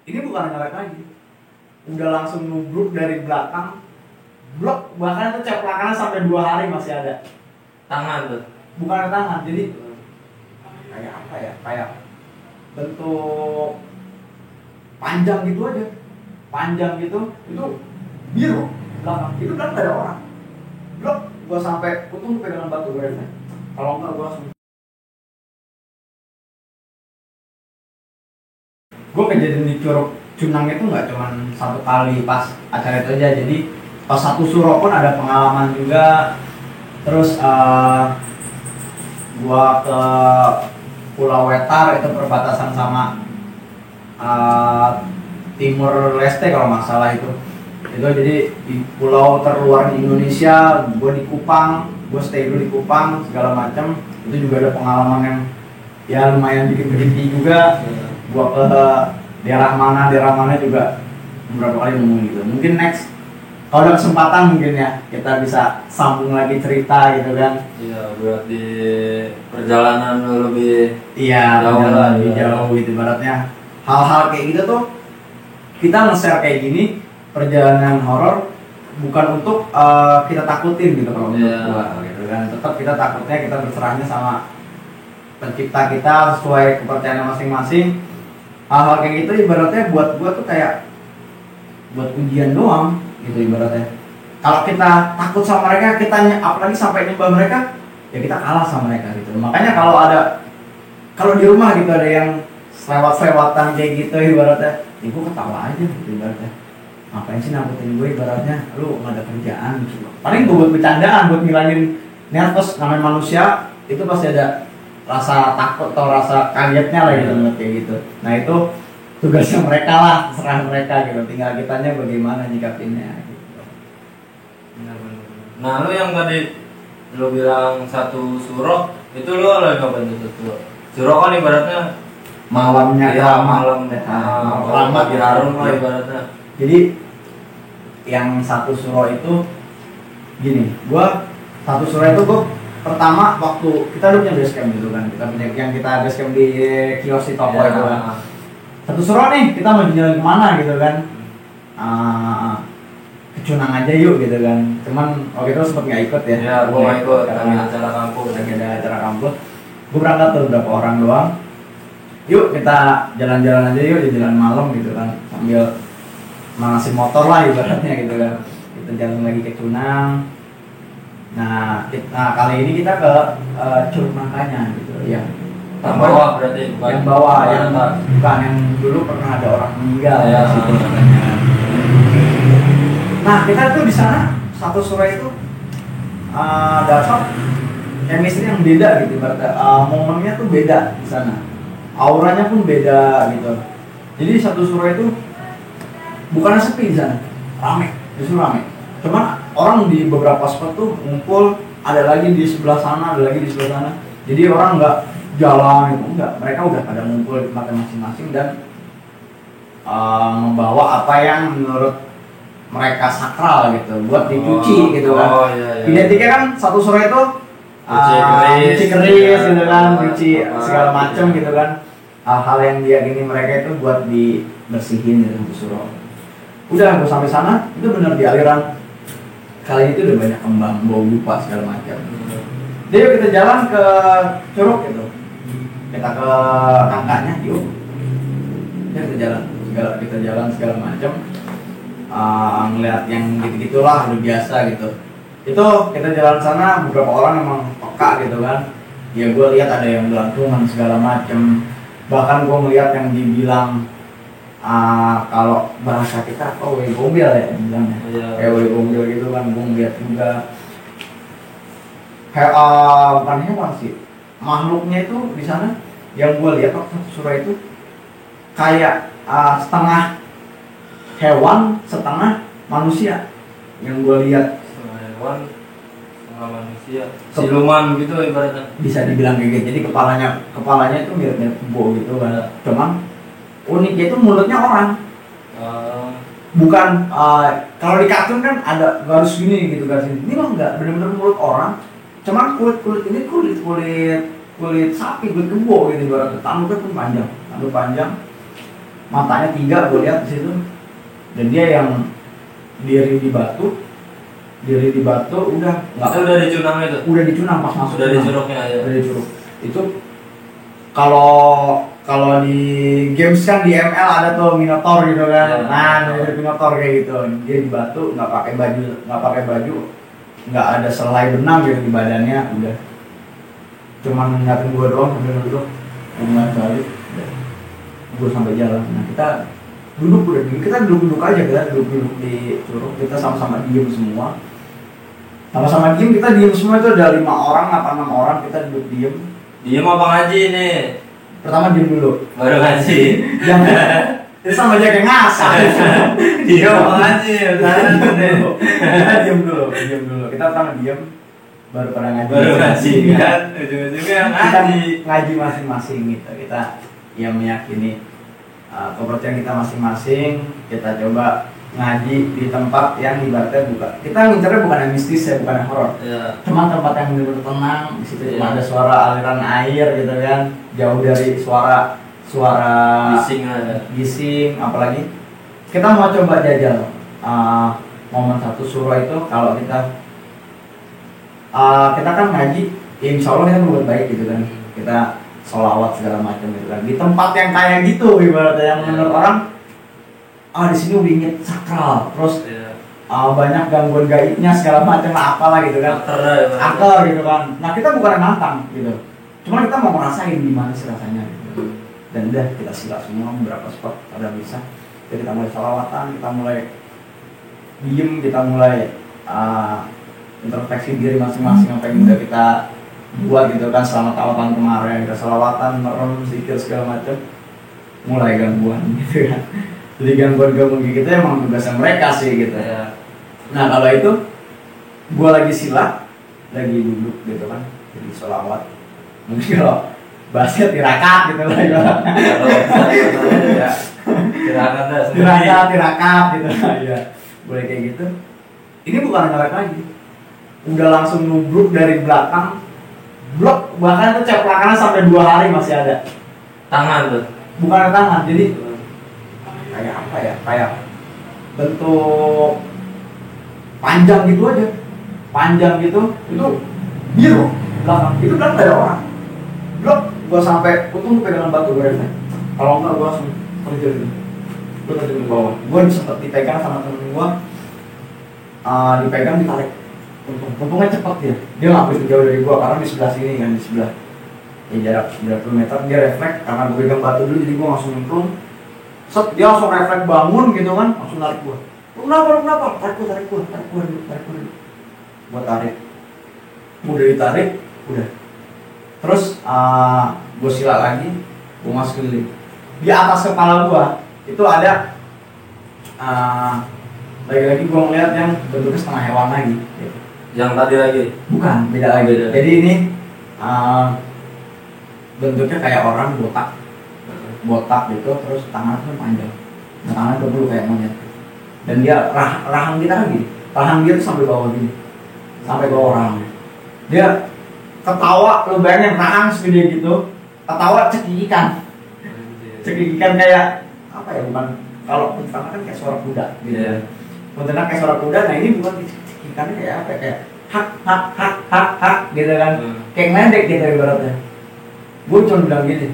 Ini bukan ngelek lagi, udah langsung nubruk dari belakang, blok, bahkan itu ceplakannya sampai 2 hari masih ada. Tangan tuh. Bukan tangan, jadi kayak apa ya, kayak bentuk panjang gitu aja, panjang gitu, itu biru belakang, itu kan gak ada orang. Blok, gua sampai untung pegangan batu gue, kalau enggak gua langsung. Gue kejadian di Curug Cunang itu nggak cuma satu kali pas acara itu aja, jadi pas satu suro pun ada pengalaman juga. Terus gua ke Pulau Wetar, itu perbatasan sama Timur Leste kalau nggak salah itu jadi di pulau terluar di Indonesia. Gua di Kupang, gua stay dulu di Kupang segala macam. Itu juga ada pengalaman yang ya lumayan bikin juga. Gua ke daerah mana juga beberapa kali ngomong gitu. Mungkin next kalau ada kesempatan mungkin ya kita bisa sambung lagi cerita gitu kan. Iya, berarti perjalanan lebih lebih jauh gitu ibaratnya. Hal-hal kayak gitu tuh kita nge-share kayak gini, perjalanan horor bukan untuk kita takutin gitu kalau menurut gua gitu kan. Tetap kita takutnya kita berserahnya sama pencipta kita sesuai kepercayaan masing-masing. Hal-hal kayak gitu ibaratnya buat gua tuh kayak buat ujian doang gitu ibaratnya. Kalau kita takut sama mereka, kita apalagi sampai nyembah mereka, ya kita kalah sama mereka gitu. Makanya kalau di rumah gitu ada yang selewat-selewatan kayak gitu ibaratnya, ya gua ketawa aja gitu ibaratnya. Ngapain sih nakutin gue ibaratnya, lu nggak ada kerjaan gitu. Paling gue buat bercandaan, buat ngilangin nervous, namanya manusia itu pasti ada rasa takut atau rasa kagetnya lah gitu kayak gitu. Nah itu tugasnya mereka lah, terserah mereka gitu. Tinggal kitanya bagaimana nyikapinnya gitu. Nah lu yang tadi lu bilang satu suro, itu lu lagi ngapain itu tuh? Suro kan ibaratnya malamnya malam lambat di harum lah ibaratnya. Jadi yang satu suro itu gini, satu suro itu gua pertama waktu kita udah punya basecamp gitu kan, kita punya yang kita basecamp di kios di toko itu kan. Satu suro nih kita mau jalan kemana gitu kan, ke Cunang aja yuk gitu kan. Cuman waktu itu sempet nggak ikut ya. Iya, gua nggak ikut karena acara kampus. Lagi ada acara kampus. Gua berangkat tuh beberapa orang doang. Yuk kita jalan-jalan aja yuk, di jalan malam gitu kan, sambil manasin motor lah ibaratnya gitu kan. Kita jalan lagi ke Cunang. Nah kali ini kita ke Curug Nangkanya gitu ya. Yang bawah berarti bukan? Yang bawah, bukan yang dulu pernah ada orang meninggal ya. Situ katanya. Nah kita tuh di sana satu sore itu dapat chemistry yang beda gitu, berarti momennya tuh beda di sana, auranya pun beda gitu. Jadi satu sore itu bukannya sepi di sana, rame, justru rame. Cuman orang di beberapa spot tuh ngumpul, ada lagi di sebelah sana, ada lagi di sebelah sana. Jadi orang nggak jalan gitu, enggak. Mereka udah pada ngumpul di tempat masing-masing dan membawa apa yang menurut mereka sakral gitu, buat dicuci gitu kan. Iya. Identiknya kan satu sore itu cuci keris gitu kan, cuci segala macam gitu kan. Hal-hal yang diyakini mereka itu buat dibersihin gitu satu suro. Udah gue sampai sana, itu benar di aliran kali itu udah banyak kembang, bau dupa segala macam. Jadi kita jalan ke Curug gitu, kita ke Nangkanya, yuk. Kita jalan segala macam, ngeliat yang gitu-gitulah udah biasa gitu. Itu kita jalan sana, beberapa orang emang peka gitu kan. Ya gue lihat ada yang gelantungan segala macam. Bahkan gue ngeliat yang dibilang kalau bahasa kita apa woi gombel ya bilangnya, kayak woi gombel gitu kan. Gue ngeliat juga kayak bukan hewan sih, makhluknya itu di sana yang gue lihat waktu surah itu kayak setengah hewan setengah manusia yang gue lihat. Setengah hewan setengah manusia, siluman gitu ibaratnya, bisa dibilang kayak gitu. Jadi kepalanya itu mirip-mirip kebo gitu kan. Cuman uniknya itu mulutnya orang. Bukan kalau di kartun kan ada garis gini gitu garis ini mah enggak, benar-benar mulut orang. Cuman kulit ini kulit sapi, kulit kebo gitu, tanduknya pun panjang. matanya 3 gue lihat di situ, dan dia yang diri di batu udah nggak, udah dicunang itu, udah dicunang pas masuk, udah dicuruknya ya, udah dicuruk. Itu kalau di games kan di ML ada tuh Minotaur gitu kan, nah dari Minotaur kayak gitu, dia di batu nggak pakai baju, nggak ada selai benang gitu di badannya, udah cuman ngeliatin gue doang sambil duduk, ngeliat balik, gue sampai jalan. Nah kita duduk aja, kita duduk di curug, kita sama-sama diem semua, kita diem semua. Itu ada 5 orang apa 6 orang, kita duduk diem apa ngaji nih? Pertama diem dulu, baru ngaji. yang itu sama aja kayak ngasah. Diem apa ngaji? Kita diem dulu, kita pertama diem, baru pada ngaji. Baru ngaji kan, ujung-ujungnya ngaji masing-masing gitu. Kita yang meyakini kepercayaan kita masing-masing, kita coba ngaji di tempat yang ibaratnya kita ngincernya bukan yang mistis ya, bukan yang horor, cuma tempat yang benar-benar tenang. Di situ cuma ada suara aliran air gitu kan, jauh dari suara bising, apalagi kita mau coba jajal momen satu surah itu. Kalau kita kan ngaji, ya insya Allah kita berbuat baik gitu kan, kita sholawat segala macam gitu kan, di tempat yang kayak gitu ibaratnya, yang menurut orang di sini wingit sakral, terus banyak gangguan gaibnya segala macam lah, apalah gitu kan, akar gitu kan. Nah kita bukan yang nantang gitu, cuma kita mau ngerasain gimana sih rasanya gitu. Dan udah kita sila semua beberapa spot ada bisa. Jadi kita mulai sholawatan, kita mulai diem, kita mulai introspeksi diri masing-masing apa yang udah kita buat gitu kan selama tahun kemarin. Kita sholawatan, merem, zikir segala macam, mulai gangguan gitu kan. Jadi gangguan kita emang tugasnya mereka sih gitu ya. Nah kalau itu gua lagi sila, lagi duduk gitu kan, jadi sholawat, mungkin kalau bahasnya tirakat gitu lah ya. Tirakat gitu lah ya, boleh kayak gitu. Ini bukan ngelek lagi, udah langsung nubruk dari belakang, blok, bahkan tuh ceplakannya sampai 2 hari masih ada. Tangan tuh? Bukan tangan, jadi kayak apa ya, kayak bentuk panjang gitu aja, itu biru belakang, itu kan gak ada orang. Blok, gua sampai untung pegangan batu gue refleks, kalau enggak gua langsung terjun gitu, gua terjun ke bawah. Gua sempet dipegang sama temen gua, dipegang, ditarik. Untungnya cepat dia nggak begitu jauh dari gua, karena di sebelah sini kan, di sebelah ya jarak 90 meter. Dia refleks karena gua pegang batu dulu, jadi gua langsung nyemplung. Set, dia langsung refleks bangun gitu kan, langsung narik gua. Lu kenapa? Tarik gua dulu. Gua tarik. Udah ditarik, udah. Terus gua sila lagi, gua masukin di atas kepala gua itu ada lagi-lagi gua ngeliat yang bentuknya setengah hewan lagi gitu. Yang tadi lagi? Bukan, beda lagi. Jadi ini bentuknya kayak orang botak gitu, terus tangannya panjang, nah, tangannya berbulu kayak monyet, dan dia rahang dia tuh sampai bawah gini, sampai bawah rahang. Dia ketawa, lu bayangin rahang segede gitu, ketawa cekikikan kayak apa ya, bukan, kalau kuntilanak kan kayak suara kuda gitu. Kuntilanak kayak suara kuda, nah ini bukan cekikikannya kayak apa, kayak hak gitu kan, kayak ngeledek gitu ibaratnya. Gue cuma bilang gini,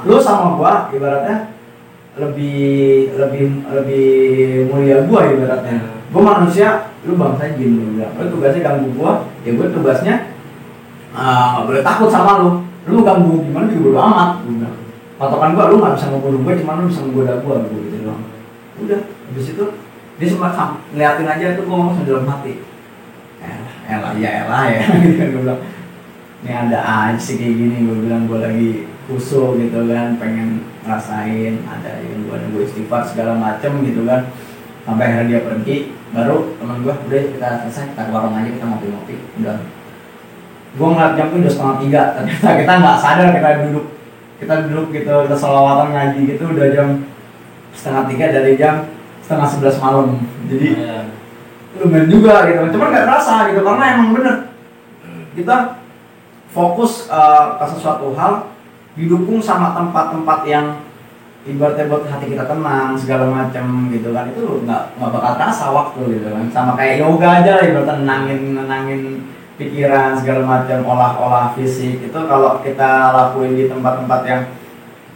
lu sama gua ibaratnya lebih mulia gua ibaratnya. Gua manusia, lu bangsa jin, lu bilang. Lu tugasnya ganggu gua, ya gua tugasnya nggak boleh takut sama lu. Lu ganggu gimana juga bodo amat, gua bilang. Patokan gua, lu nggak bisa ngebunuh gua, cuma lu bisa menggoda gua gitu doang. Udah, habis itu dia sempat ngeliatin aja itu, gua ngomong dalam hati. Elah ya gitu kan, gua bilang. Ini ada aja sih kayak gini, gue bilang. Gue lagi khusyuk gitu kan, pengen ngerasain ada yang gue istighfar segala macem gitu kan. Sampai akhirnya dia pergi, baru teman gue udah kita selesai, kita ke warung aja, kita ngopi-ngopi. Udah, gue ngeliat jam tuh udah 2:30. Ternyata kita nggak sadar, kita duduk gitu, kita sholawatan ngaji gitu udah jam 2:30 dari jam 10:30 malam. Jadi lumayan juga gitu, cuman nggak terasa gitu, karena emang bener kita fokus ke sesuatu hal, didukung sama tempat-tempat yang ibaratnya buat hati kita tenang segala macam gitu kan, itu nggak bakal terasa waktu gitu kan. Sama kayak yoga aja lah, ibaratnya nenangin pikiran segala macam, olah fisik itu kalau kita lakuin di tempat-tempat yang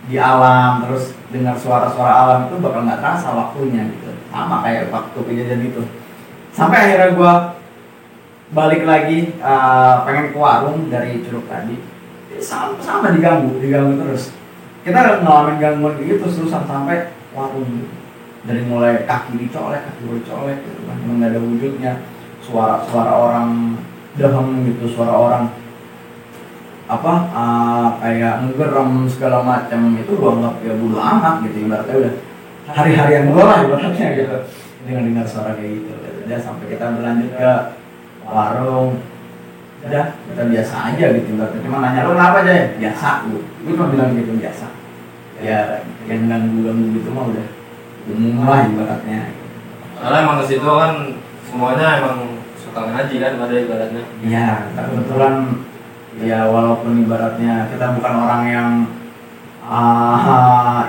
di alam, terus dengar suara-suara alam, itu bakal nggak terasa waktunya gitu. Sama kayak waktu kejadian itu, sampai akhirnya gue balik lagi pengen ke warung dari Curug tadi, sama diganggu terus. Kita ngalamin gangguan gitu terusan sampai warung, dari mulai kaki dicolek gitu kan, emang nggak ada wujudnya, suara orang dehem gitu, suara orang kayak ngegerem segala macam, itu gua anggap ya bodo amat gitu, ibaratnya udah hari-harian gua lah ibaratnya gitu dengan dengar suara kayak gitu. Udah sampai kita berlanjut ke warung, udah kita biasa aja gitu, ibaratnya cuma nanya lo kenapa aja ya, biasa gua cuma bilang gitu, biasa ya, yang ganggu gitu mah udah umum lah ibaratnya. Karena emang ke situ kan semuanya emang suka ngaji kan, pada ibaratnya. Iya, kebetulan ya walaupun ibaratnya kita bukan orang yang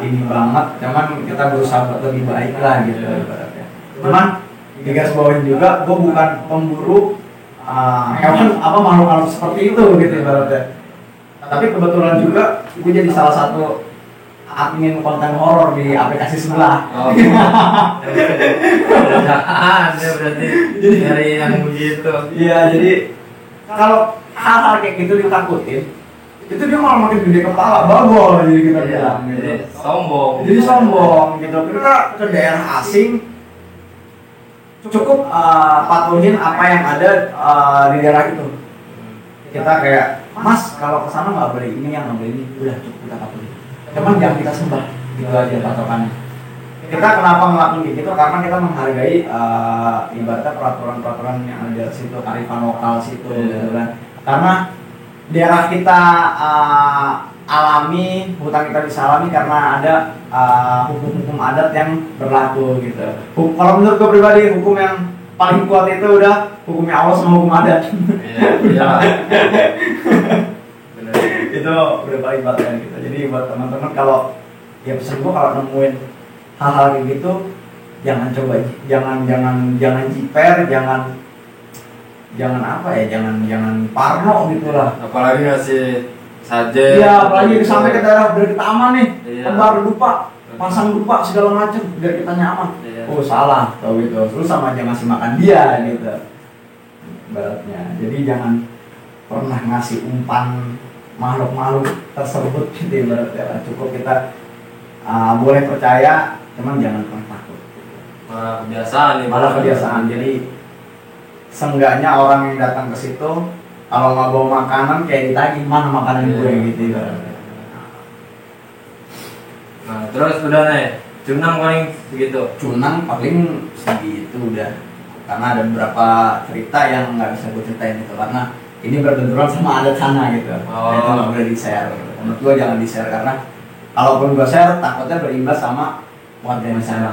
ini banget, cuman kita berusaha buat lebih baik lah gitu ibaratnya. Cuman digaris bawahin juga, gue bukan pemburu hewan makhluk seperti itu gitu ibaratnya. Tapi kebetulan juga gue jadi salah satu admin konten horor di aplikasi sebelah. Oh. Dia berarti dari yang begitu. Iya, jadi kalau hal-hal kayak gitu ditakutin, itu dia malah makin gede kepala, bagol jadi kita bilang gitu. Jadi sombong gitu. Kita ke daerah asing cukup patuhin apa yang ada di daerah itu. Kita kayak, Mas kalau kesana nggak boleh ini, yang nggak boleh ini, udah cukup kita patuhin. Cuman jangan kita sembah, gitu aja patokannya. Kita kenapa ngelakuin gitu? Karena kita menghargai ibaratnya peraturan yang ada di situ, kearifan lokal situ, gitu kan. Karena daerah kita alami, hutan kita bisa alami karena ada hukum-hukum adat yang berlaku gitu. Kalau menurut gue pribadi, hukum yang paling kuat itu udah hukumnya Allah sama hukum adat. Iya. Itu udah paling banget gitu. Jadi buat teman-teman kalau ya pesan gue, kalau nemuin hal-hal kayak gitu, jangan coba, jangan jiper, jangan parno gitulah. Apalagi ngasih sajen. Iya, apalagi sampai ke daerah biar kita aman nih, Iya. tebar dupa, pasang dupa segala macem biar kita nyaman. Iya. Oh salah, tau gitu. Terus sama aja ngasih makan dia gitu, baratnya. Jadi jangan pernah ngasih umpan makhluk tersebut gitu ibaratnya. Cukup kita boleh percaya, cuman jangan pernah takut. Malah kebiasaan. Jadi seenggaknya orang yang datang ke situ kalau nggak bawa makanan kayak ditagih, mana makanan gue gitu ibaratnya. Nah terus udah nih, Cunang paling segitu. Cunang paling segitu udah. Karena ada beberapa cerita yang nggak bisa gue ceritain itu karena ini berbenturan sama adat sana gitu. Oh. Itu nggak boleh di-share. Menurut gue jangan di-share karena kalaupun gue share takutnya berimbas sama warga di sana.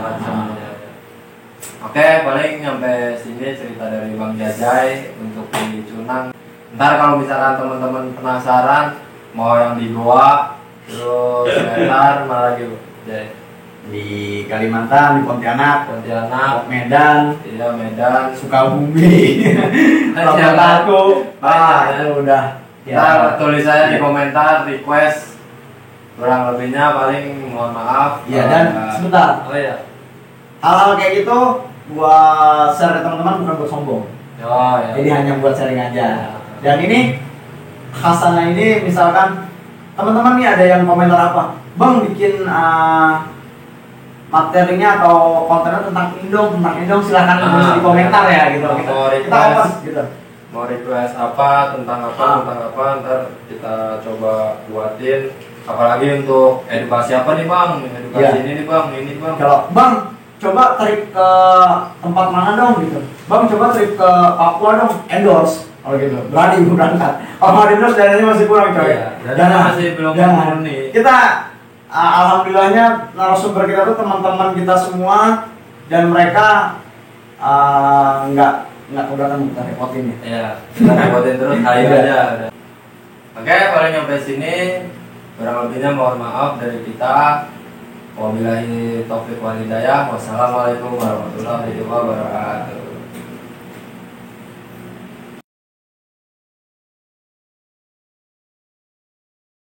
Oke, paling nyampe sini cerita dari Bang Jajai untuk di Cunang. Ntar kalau misalkan teman-teman penasaran mau yang di Goa, terus sekitar mana lagi Bu? Jai? Di Kalimantan, di Pontianak, Medan, iya Medan, Sukabumi, Lampung, itu udah. Ya, tulis saya di komentar request, kurang lebihnya paling mohon maaf. Iya, dan sebentar. Oh iya. Hal-hal kayak gitu gua share ke teman-teman bukan buat sombong. Oh iya. Jadi hanya buat sharing aja. Dan ini khasannya ini misalkan teman-teman nih ada yang komentar apa, Bang bikin materinya atau kontennya tentang Indong silahkan tulis di komentar ya gitu. Kita open gitu. Mau request apa tentang apa ntar kita coba buatin. Apalagi untuk edukasi apa nih Bang? Edukasi ini Bang. Kalau Bang coba trip ke tempat mana dong gitu. Bang coba trip ke Papua dong, endorse. Kalau gitu, berani berangkat. Kalau endorse dananya masih kurang coy. Dananya masih belum murni. Kita alhamdulillahnya narasumber kita tuh teman-teman kita semua dan mereka nggak keberatan kita repotin ya. Iya, kita repotin terus ayo aja. Oke, paling nyampe sini kurang lebihnya mohon maaf dari kita. Wabillahi taufiq wal hidayah. Wassalamualaikum warahmatullahi wabarakatuh.